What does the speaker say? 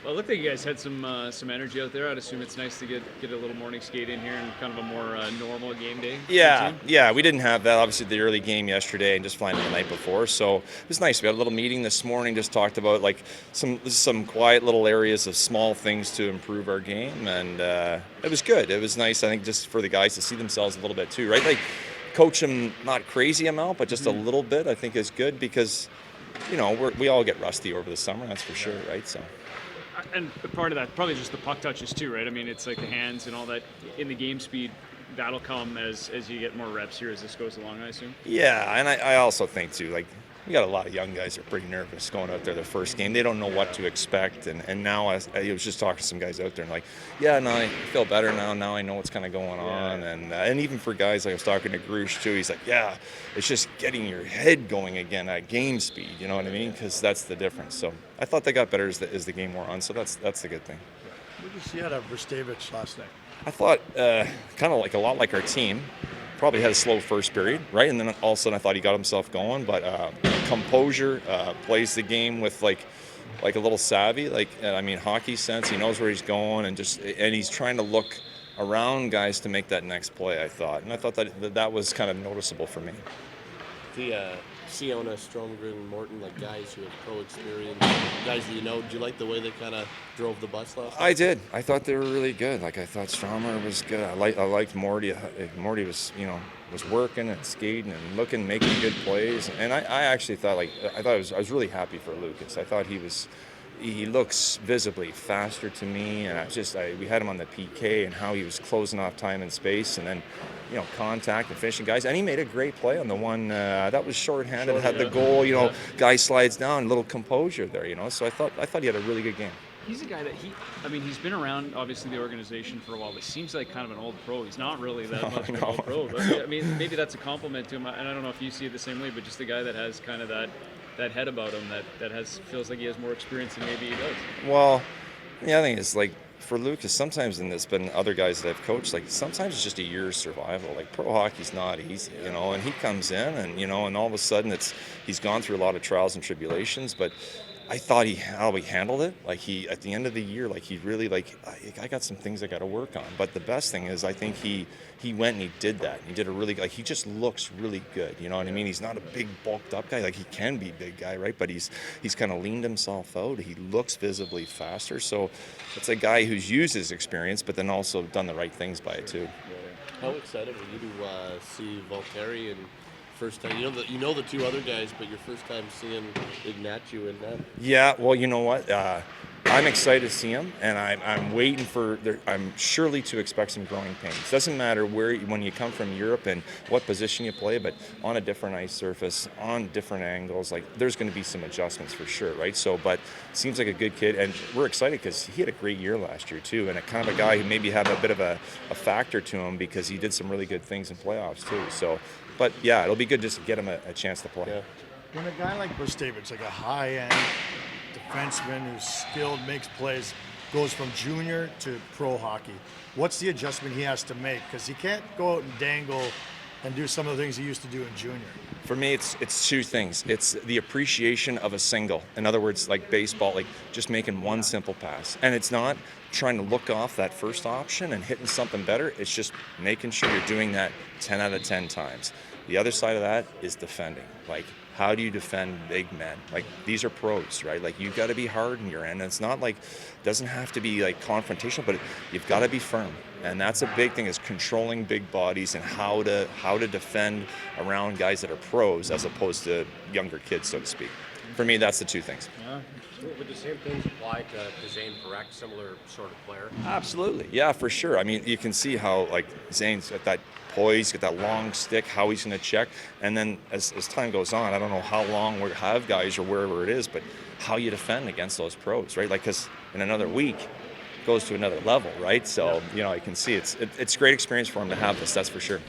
Well, it looked like you guys had some energy out there. I'd assume it's nice to get a little morning skate in here and kind of a more normal game day Yeah, routine. yeah, we didn't have that. Obviously, the early game yesterday and just flying in the night before, so it was nice. We had a little meeting this morning. Just talked about like some quiet little areas of small things to improve our game, and it was good. It was nice. I think just for the guys to see themselves a little bit too, right? Like coach them not crazy amount, but just a little bit. I think is good because we all get rusty over the summer. That's for sure, right? So. And part of that probably just the puck touches too, right? I mean, it's like the hands and all that in the game speed. That'll come as you get more reps here as this goes along, I assume. Yeah, and I also think too, like we got a lot of young guys that are pretty nervous going out there their first game. They don't know what to expect, and now I was just talking to some guys out there and like, yeah, no, I feel better now. Now I know what's kind of going on, and even for guys like I was talking to Grush too, he's like, yeah, it's just getting your head going again at game speed. You know what I mean? Because that's the difference. So I thought they got better as the game wore on. So that's the good thing. What did you see out of Verdavic last night? I thought kind of like a lot like our team. Probably had a slow first period, right? And then all of a sudden I thought he got himself going. But composure, plays the game with like a little savvy, hockey sense. He knows where he's going and he's trying to look around guys to make that next play, I thought. And I thought that was kind of noticeable for me. The Siona, Stromgren, Morton, like guys who have pro experience, guys that do you like the way they kind of drove the bus last night? I did. I thought they were really good. Like I thought Stromer was good. I liked Morty. Morty was working and skating and making good plays. And I actually thought I was really happy for Lucas. I thought he looks visibly faster to me, and we had him on the PK and how he was closing off time and space, and then contact and finishing guys. And he made a great play on the one that was shorthanded, had the goal. Guy slides down, a little composure there. So I thought he had a really good game. He's a guy that he's been around obviously the organization for a while, but seems like kind of an old pro. He's not really that much of an old pro. But, I mean, maybe that's a compliment to him, and I don't know if you see it the same way, but just a guy that has kind of that head about him that feels like he has more experience than maybe he does. Well, the other thing is for Lucas, sometimes, and there's been other guys that I've coached, sometimes it's just a year's survival. Pro hockey's not easy, and he comes in and all of a sudden he's gone through a lot of trials and tribulations, but I thought how he handled it. At the end of the year, he really I got some things I got to work on. But the best thing is I think he went and he did that. He did a really he just looks really good. You know what I mean? He's not a big bulked up guy. He can be a big guy, right? But he's kind of leaned himself out. He looks visibly faster. So it's a guy who's used his experience, but then also done the right things by it too. How excited were you to see Valtteri and first time? You know the two other guys, but your first time seeing Ignat in that. Yeah, well, you know what? I'm excited to see him, and I'm waiting I'm surely to expect some growing pains. Doesn't matter when you come from Europe and what position you play, but on a different ice surface, on different angles, there's going to be some adjustments for sure, right? So, but seems like a good kid, and we're excited because he had a great year last year too, and a kind of a guy who maybe had a bit of a factor to him because he did some really good things in playoffs too. So. But yeah, it'll be good just to get him a chance to play. Yeah. When a guy like Verdavic, like a high-end defenseman who's skilled, makes plays, goes from junior to pro hockey, what's the adjustment he has to make? Because he can't go out and dangle and do some of the things he used to do in junior. For me, it's two things. It's the appreciation of a single. In other words, like baseball, just making one simple pass. And it's not trying to look off that first option and hitting something better. It's just making sure you're doing that 10 out of 10 times. The other side of that is defending. How do you defend big men? These are pros, right? You've got to be hard in your end. It's not doesn't have to be confrontational, but you've got to be firm. And that's a big thing, is controlling big bodies and how to defend around guys that are pros as opposed to younger kids, so to speak. For me, that's the two things. Yeah. Would the same things apply to Zane Parekh, similar sort of player? Absolutely. Yeah, for sure. I mean, you can see how Zane's got that poise, got that long stick, how he's going to check. And then as time goes on, I don't know how long we have guys or wherever it is, but how you defend against those pros, right? Because in another week, it goes to another level, right? So, you can see it's a great experience for him to have this, that's for sure.